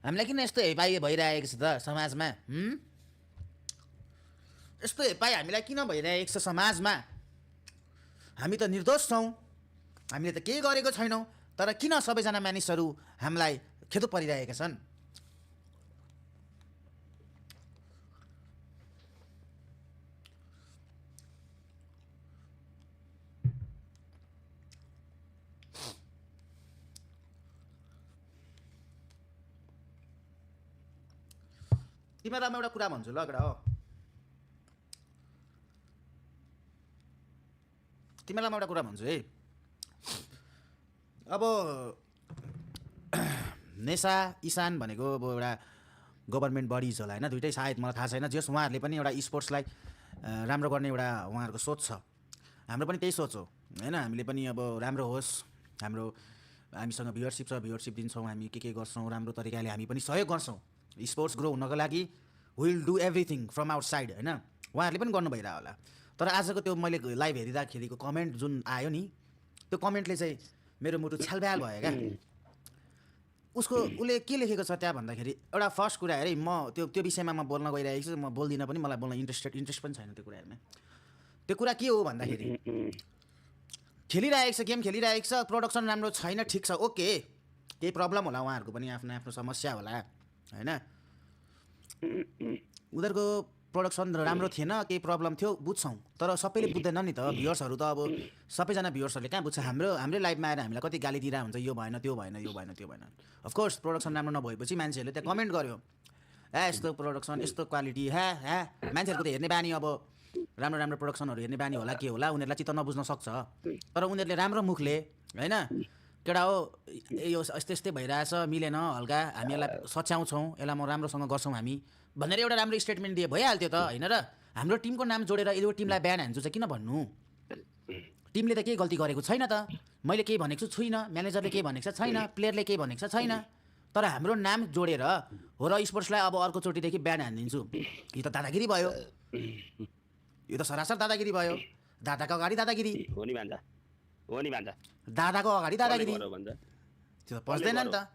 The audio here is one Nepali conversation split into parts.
हामीलाई किन यस्तो हेपाइ भइरहेको छ त समाजमा? यस्तो हेपाइ हामीलाई किन भइरहेको छ समाजमा? हामी त निर्दोष छौँ, हामीले त केही गरेको छैनौँ, तर किन सबैजना मानिसहरू हामीलाई खेदो परिरहेका छन्? तिमीलाई म एउटा कुरा भन्छु ल केटा हो, तिमीलाई म एउटा कुरा भन्छु है। अब नेसा इसान भनेको अब एउटा गभर्मेन्ट बडिज होला होइन, दुइटै सायद, मलाई थाहा छैन। जस उहाँहरूले पनि एउटा स्पोर्ट्सलाई राम्रो गर्ने एउटा उहाँहरूको सोच छ, हाम्रो पनि त्यही सोच हो होइन। हामीले पनि अब राम्रो होस्, हामीसँग भ्युअरसिप छ, भ्युअरसिप दिन्छौँ, हामी के गर्छौँ राम्रो तरिकाले, हामी पनि सहयोग गर्छौँ स्पोर्ट्स ग्रो हुनको लागि। Will do everything from out side होइन, उहाँहरूले पनि गर्नु भइरहेको होला। तर आजको त्यो मैले लाइभ हेरिँदाखेरिको कमेन्ट जुन आयो नि, त्यो कमेन्टले चाहिँ मेरो मुटु छ्यालब्याल भयो क्या। उसले के लेखेको छ त्यहाँ भन्दाखेरि, एउटा फर्स्ट कुरा हेरेँ म त्यो विषयमा म बोल्न गइरहेको छु, म बोल्दिनँ पनि, मलाई बोल्न इन्ट्रेस्ट पनि छैन त्यो कुराहरूमा। त्यो कुरा के हो भन्दाखेरि, खेलिरहेको छ, गेम खेलिरहेको छ, प्रोडक्सन राम्रो छैन, ठिक छ, ओके, केही प्रब्लम होला, उहाँहरूको पनि आफ्नो आफ्नो समस्या होला होइन। उनीहरूको प्रोडक्सन राम्रो थिएन, केही प्रब्लम थियो, बुझ्छौँ, तर सबैले बुझ्दैन नि त। भ्युअर्सहरू त अब सबैजना भ्युअर्सहरूले कहाँ बुझ्छ? हाम्रै लाइभमा आएर हामीलाई कति गाली दिइरहेको हुन्छ, यो भएन, त्यो भएन, यो भएन, त्यो भएन। अफकोर्स प्रोडक्सन राम्रो नभएपछि मान्छेहरूले त्यहाँ कमेन्ट गर्यो, यस्तो प्रोडक्सन, यस्तो क्वालिटी, मान्छेहरूको त हेर्ने बानी, अब राम्रो राम्रो प्रोडक्सनहरू हेर्ने बानी होला, के होला, उनीहरूलाई चित्त नबुझ्न सक्छ। तर उनीहरूले राम्रो मुखले होइन, केटा हो यो यस्तै भइरहेछ, मिलेन, हल्का हामी यसलाई सच्याउँछौँ, यसलाई म राम्रोसँग गर्छौँ हामी भनेर एउटा राम्रो स्टेटमेन्ट दिए भइहाल्थ्यो त होइन र? हाम्रो टिमको नाम जोडेर यो टिमलाई बिहान हान्छु चाहिँ किन भन्नु? टिमले त केही गल्ती गरेको छैन त, मैले केही भनेको छुइनँ, म्यानेजरले केही भनेको छैन, प्लेयरले केही भनेको छैन, तर हाम्रो नाम जोडेर हो र स्पोर्ट्सलाई अब अर्कोचोटिदेखि बिहान हानिदिन्छु, यो त दादागिरी भयो, यो त सरासर दादागिरी भयो। दादाको अगाडि दादागिरी हो नि भान्जा, हो नि भान्जा, दादाको अगाडि दादागिरी, त्यो त पस्दैन नि त।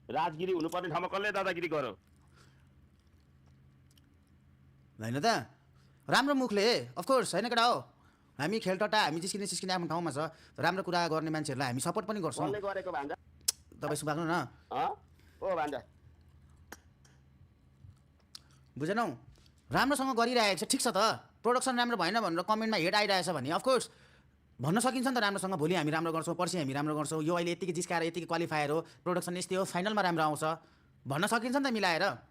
राजगिरी हुनुपर्ने ठाउँमा कसले दादागिरी गर्यो होइन त? राम्रो मुखले अफकोर्स होइन केटा हो, हामी खेलटटा, हामी जिस्किने आफ्नो ठाउँमा छ, राम्रो कुरा गर्ने मान्छेहरूलाई हामी सपोर्ट पनि गर्छौँ। कसले गरेको भान्जा? तपाईँ सुबाग्नु न, ओ भान्जा, बुझेनौ? राम्रोसँग गरिरहेको छ, ठिक छ त, प्रोडक्सन राम्रो भएन भनेर कमेन्टमा हेड आइरहेछ भने अफकोर्स भन्न सकिन्छ नि त राम्रोसँग, भोलि हामी राम्रो गर्छौँ, पर्सि हामी राम्रो गर्छौँ, यो अहिले यतिकै जिस्काएर यतिकै क्वालिफायर हो, प्रोडक्सन यस्तै हो, फाइनलमा राम्रो आउँछ भन्न सकिन्छ नि त मिलाएर।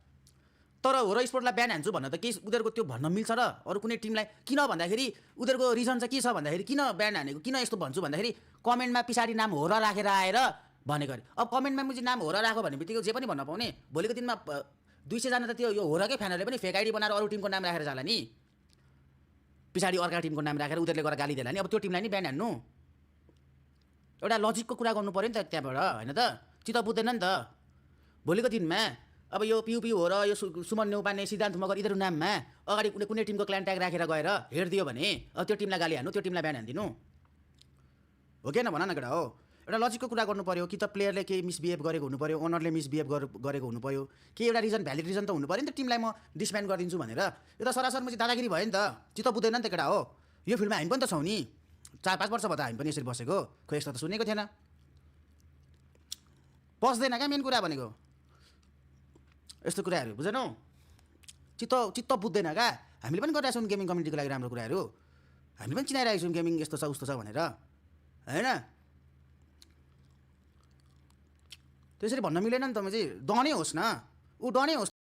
तर हो र स्पोर्ट्सलाई बिहान हान्छु भन्न त केही उनीहरूको त्यो भन्न मिल्छ र? अरू कुनै टिमलाई किन भन्दाखेरि उनीहरूको रिजन चाहिँ के छ भन्दाखेरि, किन बिहान हानेको, किन यस्तो भन्छु भन्दाखेरि, कमेन्टमा पछाडि नाम हो र राखेर आएर भनेको अरे। अब कमेन्टमा मुझे नाम हो र राख्यो भने बित्तिकै जे पनि भन्न पाउने, भोलिको दिनमा 200 जना त त्यो यो हो रकै फ्यानहरूले पनि फेक आइडी बनाएर अरू टिमको नाम राखेर जाला नि, पछाडि अर्का टिमको नाम राखेर उनीहरूले गएर गाली दिएला नि, अब त्यो टिमलाई नि बिहान हान्नु? एउटा लजिकको कुरा गर्नु पऱ्यो नि त त्यहाँबाट होइन त? चित्त बुझ्दैन नि त। भोलिको दिनमा अब यो पिउ हो र यो सुमन नेउपाने, सिद्धान्त मगर यिनीहरू नाममा अगाडि कुनै टिमको क्ल्यान ट्याग राखेर गएर हेरिदियो भने अब त्यो टिमलाई गाली हान्नु, त्यो टिमलाई बिहान हानिदिनु हो कि न? भन न केटा हो, एउटा लजिकको कुरा गर्नु पऱ्यो कि त प्लेयरले केही मिसबिहेभ गरेको हुनु पऱ्यो, ओनरले मिसबिहेभ गरेको हुनु पऱ्यो, के एउटा रिजन, भ्यालिड रिजन त हुनु पऱ्यो नि त, टिमलाई म डिसब्यान्ड गरिदिन्छु भनेर। यो त सरासर मुझे दादागिरी भयो नि त, चित्त बुझ्दैन नि त केटा हो। यो फिल्डमा हामी पनि त छौँ नि, 4-5 वर्ष भयो त हामी पनि यसरी बसेको, खोइ यस्तो त सुनेको थिएन, पस्दैन क्या मेन कुरा भनेको यस्तो कुराहरू, बुझेनौ? चित्त बुझ्दैन क्या। हामीले पनि गरिरहेको छौँ गेमिङ कम्युनिटीको लागि राम्रो कुराहरू, हामी पनि चिनाइरहेको छौँ गेमिङ यस्तो छ उस्तो छ भनेर होइन। त्यसरी भन्न मिलेन नि त, म चाहिँ डनै होस् न, ऊ डनै होस्।